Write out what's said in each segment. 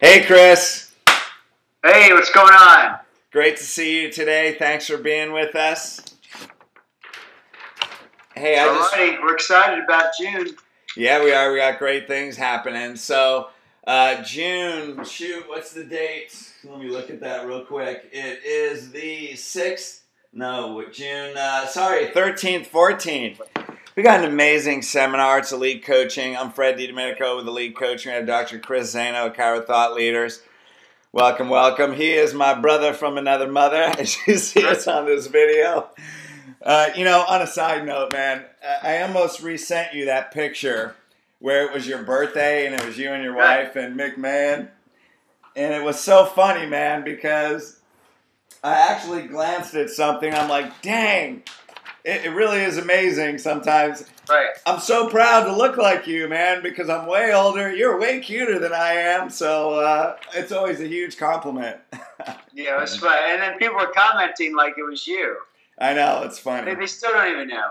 Hey, Chris. Hey, what's going on? Great to see you today. Thanks for being with us. Hey, Alrighty, we're excited about June. Yeah, we are. We got great things happening. So, June, shoot, what's the date? Let me look at that real quick. It is the 6th, no, June, 13th, 14th. We got an amazing seminar. It's Elite Coaching. I'm Fred DiDomenico with Elite Coaching. We have Dr. Chris Zaino, KYRA Thought Leaders. Welcome, welcome. He is my brother from another mother, as you see us on this video. On a side note, man, I almost resent you that picture where it was your birthday and it was you and your wife and McMahon. And it was so funny, man, because I actually glanced at something. I'm like, dang, it really is amazing sometimes. Right. I'm so proud to look like you, man, because I'm way older. You're way cuter than I am, so it's always a huge compliment. Yeah, it was fun. And then people were commenting like it was you. I know, it's funny. They still don't even know.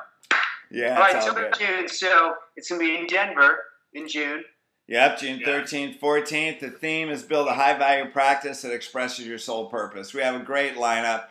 Yeah, all right, it's so all good. June, so it's going to be in Denver in June. Yep, June 13th, 14th. The theme is build a high-value practice that expresses your soul purpose. We have a great lineup.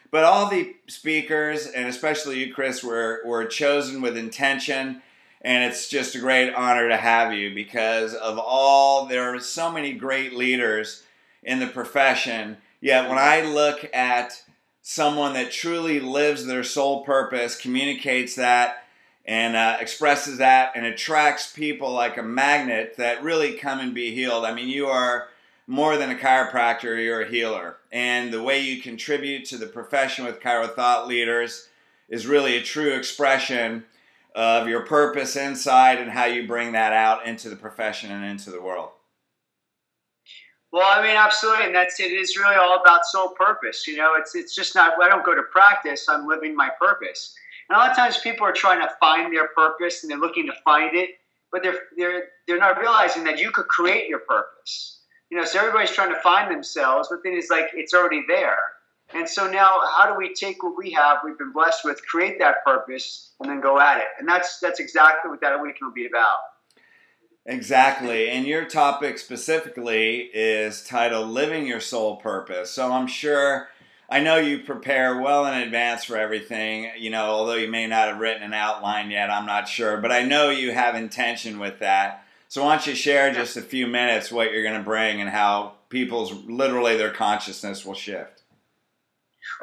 But all the speakers, and especially you, Chris, were chosen with intention. And it's just a great honor to have you because there are so many great leaders in the profession. Yet when I look at someone that truly lives their soul purpose, communicates that, and expresses that, and attracts people like a magnet that really come and be healed. I mean, you are more than a chiropractor, you're a healer. And the way you contribute to the profession with KYRA Thought Leaders is really a true expression of your purpose inside and how you bring that out into the profession and into the world. Well, I mean, absolutely, and that's it. It is really all about soul purpose. You know, it's just not. I don't go to practice. I'm living my purpose. And a lot of times, people are trying to find their purpose, and they're looking to find it, but they're not realizing that you could create your purpose. You know, so everybody's trying to find themselves, but then it's like it's already there. And so now, how do we take what we've been blessed with, create that purpose, and then go at it? And that's exactly what that week will be about. Exactly. And your topic specifically is titled Living Your Soul Purpose. So I know you prepare well in advance for everything, although you may not have written an outline yet, I'm not sure. But I know you have intention with that. So why don't you share just a few minutes what you're going to bring and how literally their consciousness will shift.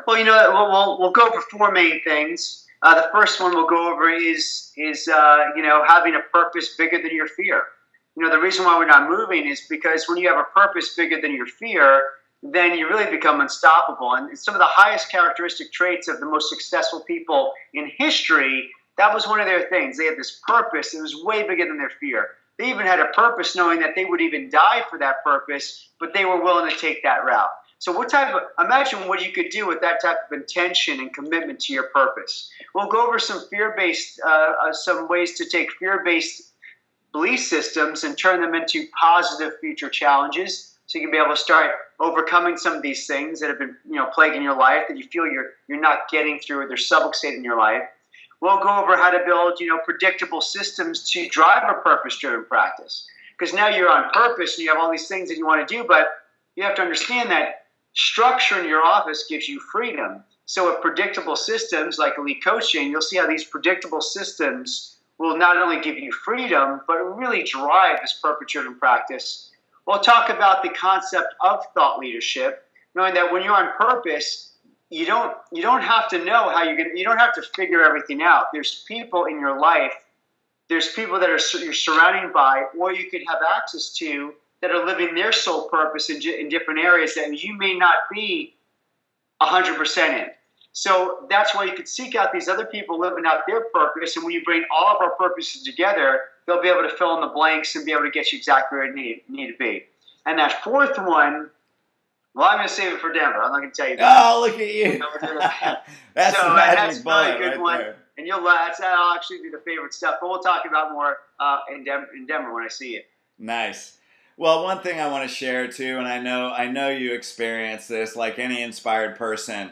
Well, we'll go over four main things. The first one we'll go over is having a purpose bigger than your fear. The reason why we're not moving is because when you have a purpose bigger than your fear, then you really become unstoppable. And some of the highest characteristic traits of the most successful people in history, that was one of their things. They had this purpose that was way bigger than their fear. They even had a purpose knowing that they would even die for that purpose, but they were willing to take that route. So imagine what you could do with that type of intention and commitment to your purpose. We'll go over some some ways to take fear-based belief systems and turn them into positive future challenges. So you can be able to start overcoming some of these things that have been, plaguing your life that you feel you're not getting through, or they're subluxating in your life. We'll go over how to build, predictable systems to drive a purpose-driven practice. Because now you're on purpose and you have all these things that you want to do, but you have to understand that structure in your office gives you freedom. So with predictable systems like Elite Coaching, you'll see how these predictable systems will not only give you freedom, but really drive this purpose-driven practice. We'll talk about the concept of thought leadership, knowing that when you're on purpose, you don't have to know how you don't have to figure everything out. There's people in your life, there's people that you're surrounded by, or you could have access to, that are living their soul purpose in different areas that you may not be 100% in. So that's why you could seek out these other people living out their purpose, and when you bring all of our purposes together, they'll be able to fill in the blanks and be able to get you exactly where you need to be. And that fourth one, well, I'm going to save it for Denver. I'm not going to tell you that. Oh, look at you. That's the magic bullet really a good one. There. And that'll actually be the favorite stuff. But we'll talk about more in Denver when I see you. Nice. Well, one thing I want to share too, and I know you experience this like any inspired person.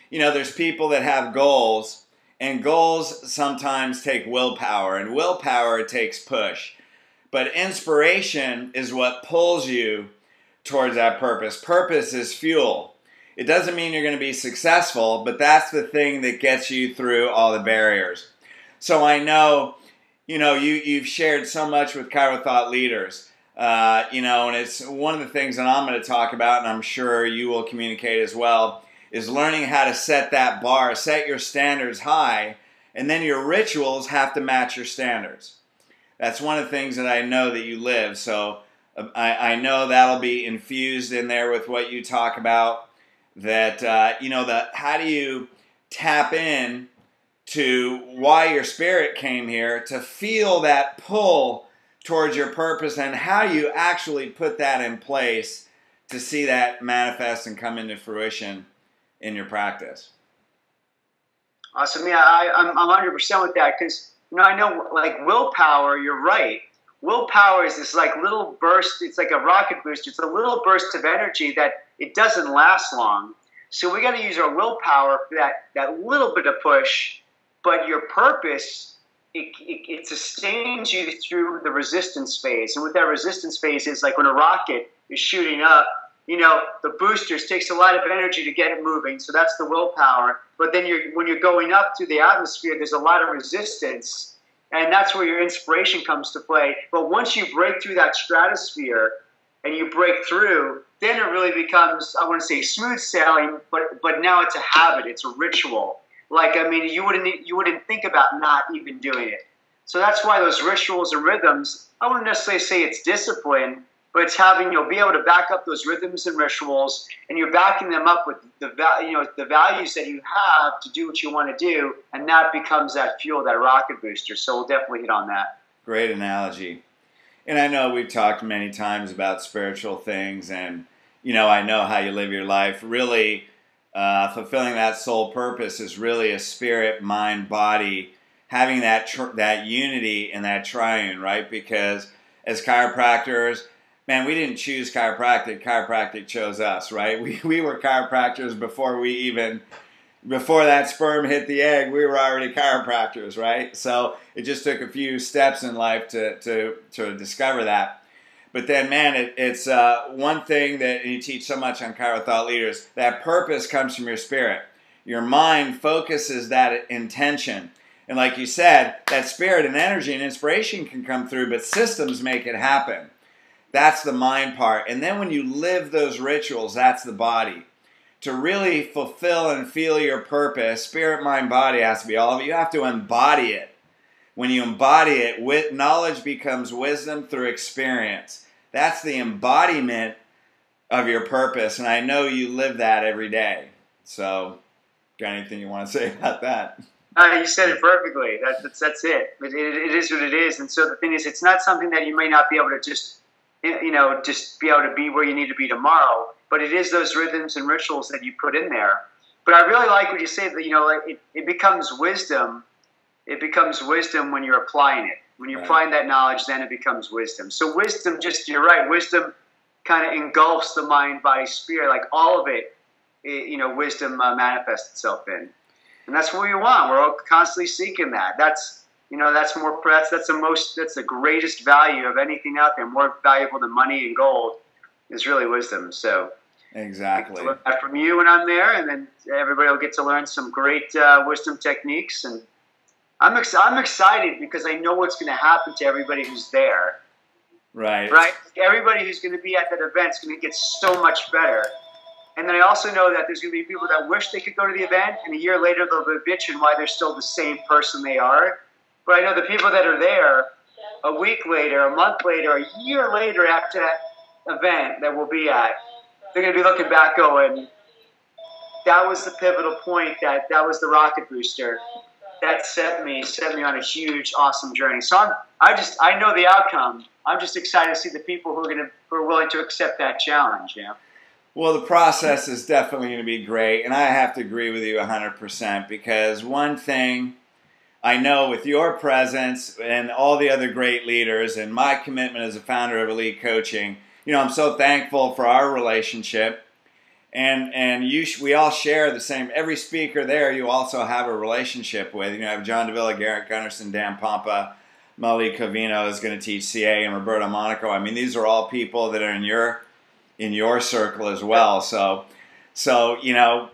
There's people that have goals, and goals sometimes take willpower, and willpower takes push. But inspiration is what pulls you towards that purpose. Purpose is fuel. It doesn't mean you're going to be successful, but that's the thing that gets you through all the barriers. So I know, you've shared so much with KYRA thought leaders, and it's one of the things that I'm going to talk about, and I'm sure you will communicate as well, is learning how to set that bar, set your standards high, and then your rituals have to match your standards. That's one of the things that I know that you live. So I know that'll be infused in there with what you talk about. That how do you tap in to why your spirit came here, to feel that pull towards your purpose, and how you actually put that in place to see that manifest and come into fruition in your practice. Awesome. Yeah, I'm 100% with that, because I know, like, willpower, you're right. Willpower is this like little burst. It's like a rocket booster. It's a little burst of energy that it doesn't last long. So we got to use our willpower for that little bit of push. But your purpose, it sustains you through the resistance phase. And what that resistance phase is, like when a rocket is shooting up, the boosters takes a lot of energy to get it moving. So that's the willpower. But then when you're going up through the atmosphere, there's a lot of resistance. And that's where your inspiration comes to play. But once you break through that stratosphere and you break through, then it really becomes, I want to say smooth sailing, but now it's a habit. It's a ritual. Like, you wouldn't think about not even doing it. So that's why those rituals and rhythms, I wouldn't necessarily say it's discipline, but it's having, be able to back up those rhythms and rituals, and you're backing them up with the values that you have to do what you want to do, and that becomes that fuel, that rocket booster. So we'll definitely hit on that. Great analogy. And I know we've talked many times about spiritual things, and, I know how you live your life. Really, fulfilling that soul purpose is really a spirit, mind, body, having that unity and that triune, right? Because as chiropractors, man, we didn't choose chiropractic. Chiropractic chose us, right? We were chiropractors before that sperm hit the egg. We were already chiropractors, right? So it just took a few steps in life to discover that. But then, man, it's one thing that you teach so much on KYRA Thought Leaders, that purpose comes from your spirit. Your mind focuses that intention. And like you said, that spirit and energy and inspiration can come through, but systems make it happen. That's the mind part. And then when you live those rituals, that's the body. To really fulfill and feel your purpose, spirit, mind, body has to be all of it. You have to embody it. When you embody it, knowledge becomes wisdom through experience. That's the embodiment of your purpose. And I know you live that every day. So, got anything you want to say about that? You said it perfectly. That's it. It is what it is. And so the thing is, it's not something that you may not be able to just be able to be where you need to be tomorrow. But it is those rhythms and rituals that you put in there. But I really like what you say that, it becomes wisdom. It becomes wisdom when you're applying it. When you're applying that knowledge, then it becomes wisdom. So wisdom, you're right, wisdom kind of engulfs the mind, body, spirit, like all of it, wisdom manifests itself in. And that's what we want. We're all constantly seeking that. That's the greatest value of anything out there. More valuable than money and gold is really wisdom. So exactly. I learn that from you when I'm there, and then everybody will get to learn some great wisdom techniques. And I'm excited because I know what's going to happen to everybody who's there. Right. Right. Everybody who's going to be at that event is going to get so much better. And then I also know that there's going to be people that wish they could go to the event, and a year later they'll be bitching why they're still the same person they are. But I know the people that are there a week later, a month later, a year later after that event that we'll be at, they're going to be looking back going, that was the pivotal point, that was the rocket booster. That set me on a huge, awesome journey. So I know the outcome. I'm just excited to see the people who are willing to accept that challenge. Yeah. Well, the process is definitely going to be great, and I have to agree with you 100% because one thing I know with your presence and all the other great leaders and my commitment as a founder of Elite Coaching, I'm so thankful for our relationship. And we all share the same. Every speaker there, you also have a relationship with. You have John Davila, Garrett Gunnarsson, Dan Pompa, Molly Covino is going to teach CA, and Roberto Monaco. I mean, these are all people that are in your in your circle as well. So you know,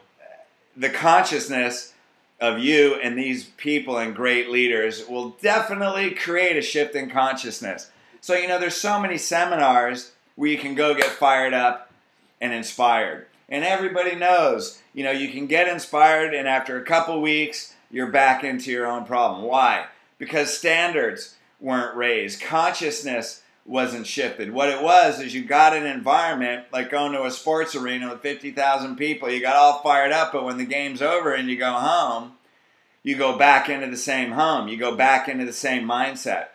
the consciousness of you and these people and great leaders will definitely create a shift in consciousness. So, you know, there's so many seminars where you can go get fired up and inspired. And everybody knows, you know, you can get inspired and after a couple weeks, you're back into your own problem. Why? Because standards weren't raised. Consciousness wasn't shifted. What it was is you got an environment like going to a sports arena with 50,000 people. You got all fired up, but when the game's over and you go home, you go back into the same home. You go back into the same mindset.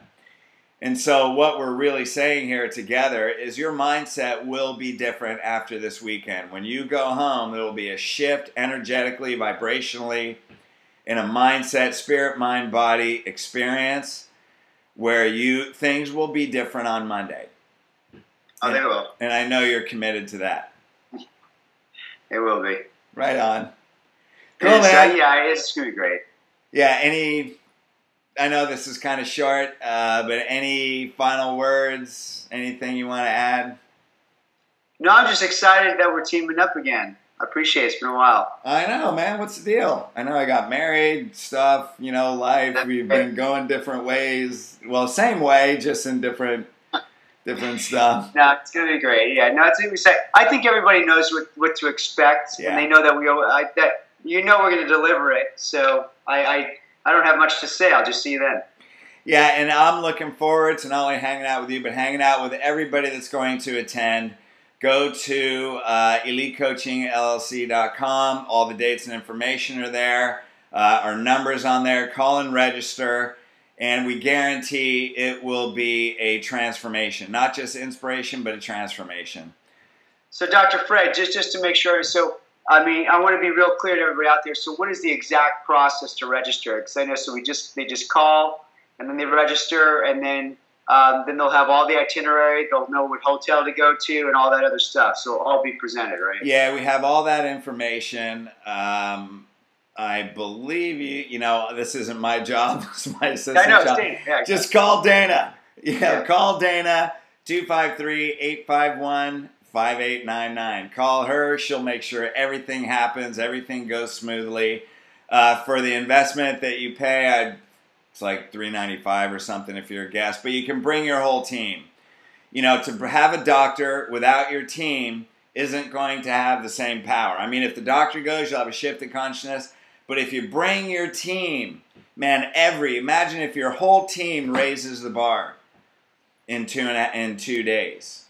And so what we're really saying here together is your mindset will be different after this weekend. When you go home, there will be a shift energetically, vibrationally, in a mindset, spirit, mind, body experience where things will be different on Monday. Oh, they will. And I know you're committed to that. It will be. Right on. Cool, man. Yeah, it's going to be great. Yeah, I know this is kind of short, but any final words, anything you want to add? No, I'm just excited that we're teaming up again. I appreciate it. It's been a while. I know, man. What's the deal? I know I got married, stuff, you know, life. We've been going different ways. Well, same way, just in different stuff. No, it's going to be great. Yeah, no, it's going to be exciting. I think everybody knows what to expect, and they know that we're going to deliver it. So I don't have much to say. I'll just see you then. Yeah, and I'm looking forward to not only hanging out with you, but hanging out with everybody that's going to attend. Go to elitecoachingllc.com. All the dates and information are there. Our number's on there. Call and register. And we guarantee it will be a transformation. Not just inspiration, but a transformation. So, Dr. Fred, just to make sure, I want to be real clear to everybody out there. So what is the exact process to register? Because I know, they just call, and then they register, and then they'll have all the itinerary. They'll know what hotel to go to and all that other stuff. So it'll all be presented, right? Yeah, we have all that information. I believe you know, this isn't my job. It's my assistant's job. Dana. Yeah, just call Dana. Call Dana, 253-851-5899. Call her. She'll make sure everything happens. Everything goes smoothly. For the investment that you pay, it's like $395 or something if you're a guest. But you can bring your whole team. You know, to have a doctor without your team isn't going to have the same power. I mean, if the doctor goes, you'll have a shift in consciousness. But if you bring your team, man, imagine if your whole team raises the bar in 2 days.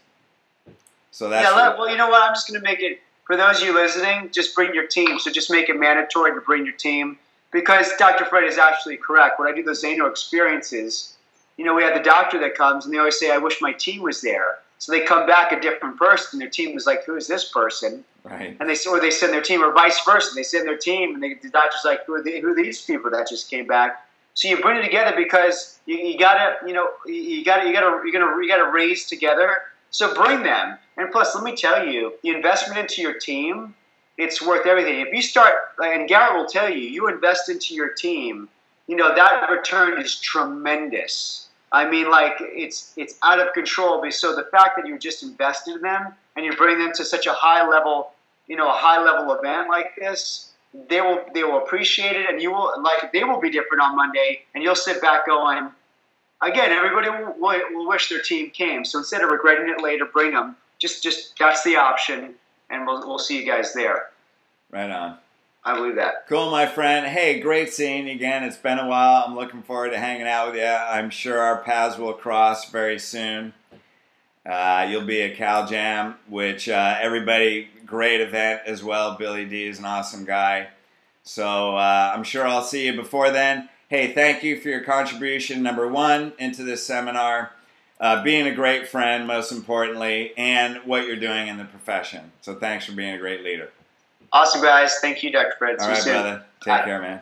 So that's well, you know what? I'm just going to make it, for those of you listening, just bring your team. So just make it mandatory to bring your team. Because Dr. Fred is absolutely correct. When I do those Zaino experiences, you know, we have the doctor that comes, and they always say, I wish my team was there. So they come back a different person. Their team is like, who is this person? Right. And they send their team, or vice versa. They send their team, and the doctor's like, who are these people that just came back? So you bring it together because you gotta raise together. So bring them. And plus, let me tell you, the investment into your team, it's worth everything. If you start, and Garrett will tell you, you invest into your team, you know, that return is tremendous. I mean, like, it's out of control. So the fact that you just invested in them and you bring them to such a high level, you know, a high level event like this, they will appreciate it, and they will be different on Monday, and you'll sit back going, again, everybody will wish their team came. So instead of regretting it later, bring them. Just that's the option, and we'll see you guys there. Right on. I believe that. Cool, my friend. Hey, great seeing you again. It's been a while. I'm looking forward to hanging out with you. I'm sure our paths will cross very soon. You'll be at Cal Jam, which everybody, great event as well. Billy D is an awesome guy. So I'm sure I'll see you before then. Hey, thank you for your contribution, number one, into this seminar. Being a great friend, most importantly, and what you're doing in the profession. So thanks for being a great leader. Awesome, guys. Thank you, Dr. Fred. All right, brother. Take care, man.